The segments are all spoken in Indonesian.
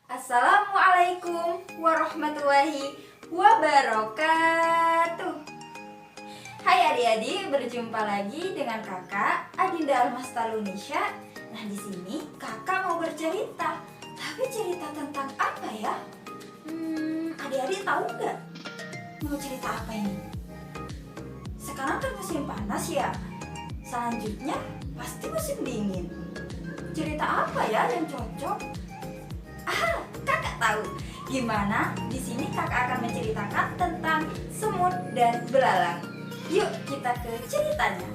Assalamualaikum warahmatullahi wabarakatuh. Hai adik-adik, berjumpa lagi dengan kakak Adinda Almastalunisha. Nah, di sini kakak mau bercerita. Tapi cerita tentang apa ya? Adik-adik tahu nggak? Mau cerita apa ini? Sekarang kan musim panas ya. Selanjutnya pasti musim dingin. Cerita apa ya yang cocok? Kakak tahu. Gimana? Di sini kakak akan menceritakan tentang semut dan belalang. Yuk kita ke ceritanya.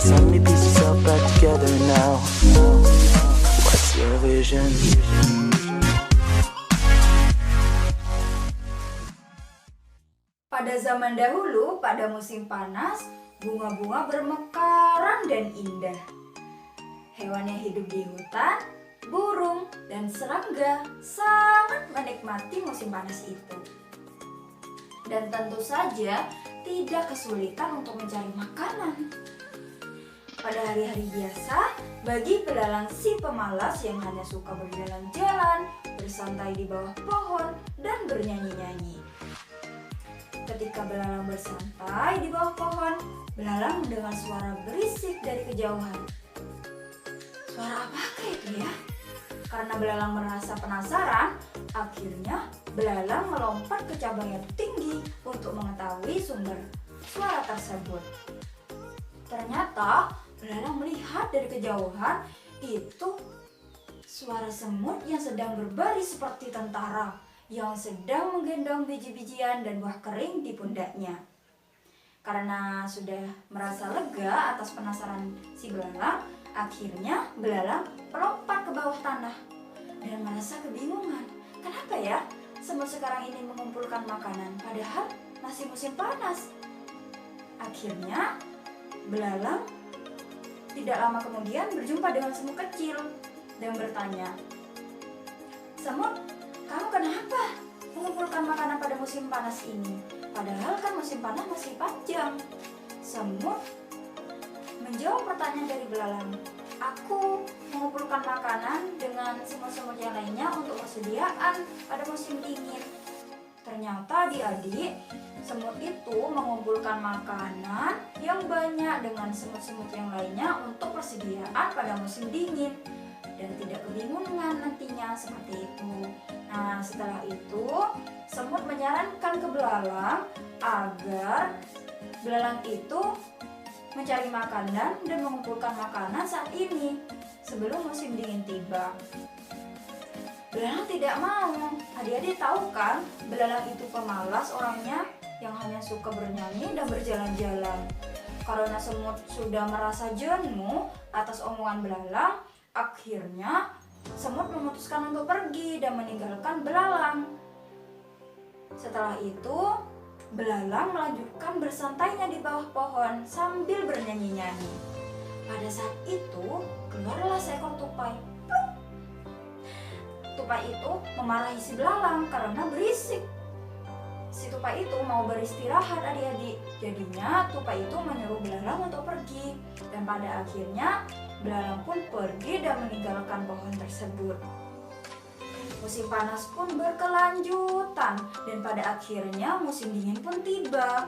Tell me pieces all back together now. What's your vision? Pada zaman dahulu, pada musim panas, bunga-bunga bermekaran dan indah. Hewan yang hidup di hutan, burung, dan serangga sangat menikmati musim panas itu. Dan tentu saja tidak kesulitan untuk mencari makanan. Pada hari-hari biasa, bagi belalang si pemalas yang hanya suka berjalan-jalan, bersantai di bawah pohon, dan bernyanyi-nyanyi. Ketika belalang bersantai di bawah pohon, belalang mendengar suara berisik dari kejauhan. Suara apakah itu ya? Karena belalang merasa penasaran, akhirnya belalang melompat ke cabang yang tinggi untuk mengetahui sumber suara tersebut. Ternyata belalang melihat dari kejauhan itu suara semut yang sedang berbaris seperti tentara yang sedang menggendong biji-bijian dan buah kering di pundaknya. Karena sudah merasa lega atas penasaran si belalang, akhirnya belalang melompat ke bawah tanah dan merasa kebingungan. Kenapa ya semut sekarang ini mengumpulkan makanan padahal masih musim panas? Akhirnya belalang tidak lama kemudian berjumpa dengan semut kecil dan bertanya, "Semut, kamu kenapa mengumpulkan makanan pada musim panas ini? Padahal kan musim panas masih panjang." Semut menjawab pertanyaan dari belalang, "Aku mengumpulkan makanan dengan semut-semut yang lainnya untuk persediaan pada musim dingin." Ternyata adik-adik, semut itu mengumpulkan makanan yang banyak dengan semut-semut yang lainnya untuk persediaan pada musim dingin dan tidak kebingungan nantinya seperti itu. Nah, setelah itu semut menyarankan ke belalang agar belalang itu mencari makanan dan mengumpulkan makanan saat ini sebelum musim dingin tiba. Belalang tidak mau. Adik-adik tahu kan, belalang itu pemalas orangnya yang hanya suka bernyanyi dan berjalan-jalan. Karena semut sudah merasa jenuh atas omongan belalang, akhirnya semut memutuskan untuk pergi dan meninggalkan belalang. Setelah itu, belalang melanjutkan bersantainya di bawah pohon sambil bernyanyi-nyanyi. Pada saat itu, keluarlah seekor tupai. Tupai itu memarahi si belalang karena berisik. Si tupai itu mau beristirahat adik-adik. Jadinya tupai itu menyuruh belalang untuk pergi. Dan pada akhirnya belalang pun pergi dan meninggalkan pohon tersebut. Musim panas pun berkelanjutan dan pada akhirnya musim dingin pun tiba.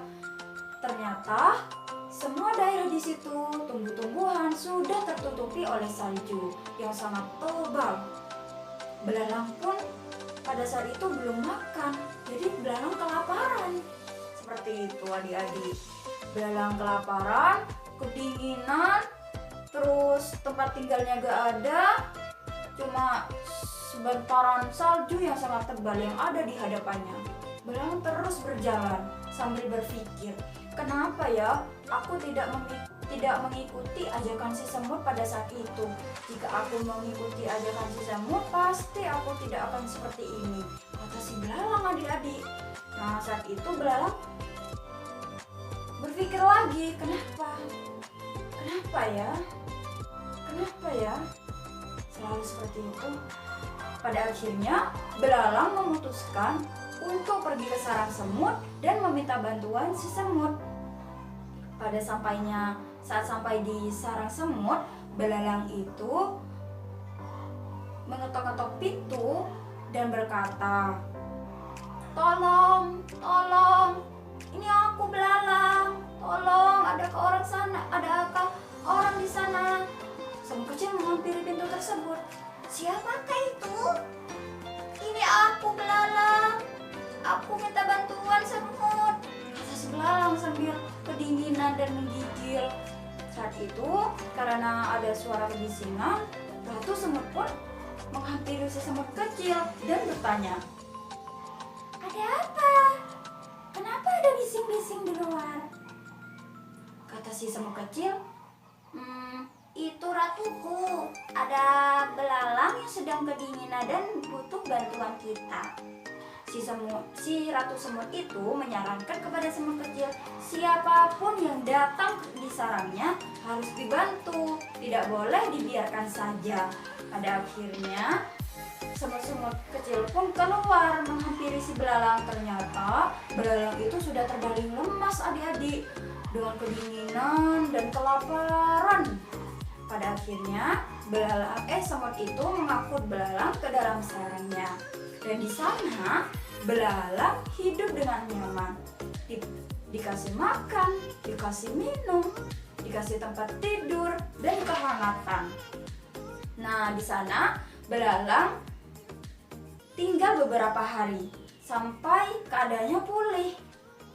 Ternyata semua daerah di situ tumbuh-tumbuhan sudah tertutupi oleh salju yang sangat tebal. Belalang pun pada saat itu belum makan, jadi belalang kelaparan. Seperti itu adik-adik. Belalang kelaparan, kedinginan, terus tempat tinggalnya gak ada, cuma sebantaran salju yang sangat tebal yang ada di hadapannya. Belalang terus berjalan sambil berpikir, kenapa ya aku tidak mengikuti ajakan si semut pada saat itu. Jika aku mengikuti ajakan si semut, pasti aku tidak akan seperti ini, kata si belalang adik-adik. Nah, saat itu belalang berpikir lagi, kenapa ya selalu seperti itu. Pada akhirnya belalang memutuskan untuk pergi ke sarang semut dan meminta bantuan si semut. Saat sampai di sarang semut, belalang itu mengetok-ketok pintu dan berkata, "Tolong, tolong, ini aku belalang. Tolong, adakah orang sana? Adakah orang di sana?" Semut kecil menghampiri pintu tersebut. "Siapakah itu?" "Ini aku belalang. Aku minta bantuan semut," kata si belalang sambil kedinginan dan menggigil. Saat itu, karena ada suara kebisingan, Ratu Semut pun menghampiri si semut kecil dan bertanya, "Ada apa? Kenapa ada bising-bising di luar?" Kata si semut kecil, "Itu ratuku. Ada belalang yang sedang kedinginan dan butuh bantuan kita." Si Ratu Semut itu menyarankan kepada semut kecil, siapapun yang datang di sarangnya harus dibantu, tidak boleh dibiarkan saja. Pada akhirnya, semut-semut kecil pun keluar menghampiri si belalang. Ternyata belalang itu sudah terbaring lemas adik-adik dengan kedinginan dan kelaparan. Pada akhirnya, semut itu mengangkut belalang ke dalam sarangnya. Dan di sana belalang hidup dengan nyaman. Dikasih makan, dikasih minum, dikasih tempat tidur dan kehangatan. Nah, di sana belalang tinggal beberapa hari sampai keadaannya pulih.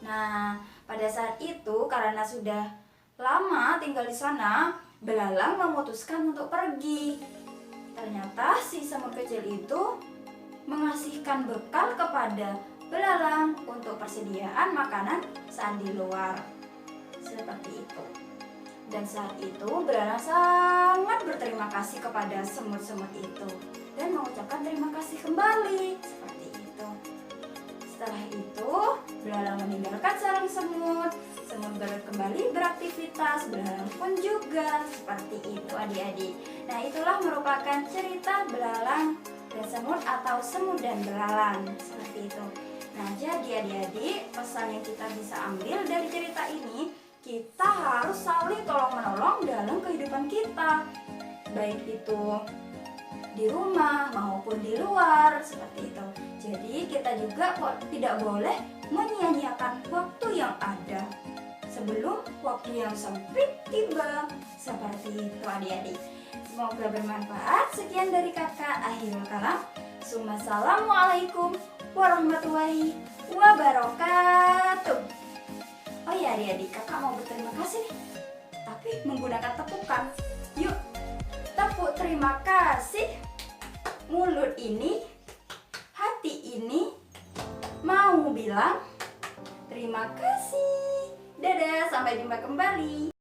Nah, pada saat itu karena sudah lama tinggal di sana, belalang memutuskan untuk pergi. Ternyata si semut kecil itu mengasihkan bekal kepada belalang untuk persediaan makanan saat di luar. Seperti itu. Dan saat itu belalang sangat berterima kasih kepada semut-semut itu dan mengucapkan terima kasih kembali. Seperti itu. Setelah itu, belalang meninggalkan sarang semut. Semut kembali beraktivitas, belalang pun juga. Seperti itu adik-adik. Nah, itulah merupakan cerita belalang dan semut atau semut dan belalang. Seperti itu. Nah, jadi adik-adik, pesan yang kita bisa ambil dari cerita ini, kita harus saling tolong-menolong dalam kehidupan kita. Baik itu di rumah maupun di luar, seperti itu. Jadi kita juga tidak boleh menyia-nyiakan waktu yang ada sebelum waktu yang sempit tiba. Seperti itu adik-adik. Semoga bermanfaat. Sekian dari kakak. Akhirul kalam. Assalamualaikum warahmatullahi wabarakatuh. Oh ya adik-adik, kakak mau berterima kasih nih, tapi menggunakan tepukan. Yuk, tepuk terima kasih. Mulut ini, hati ini mau bilang terima kasih. Dadah, sampai jumpa kembali.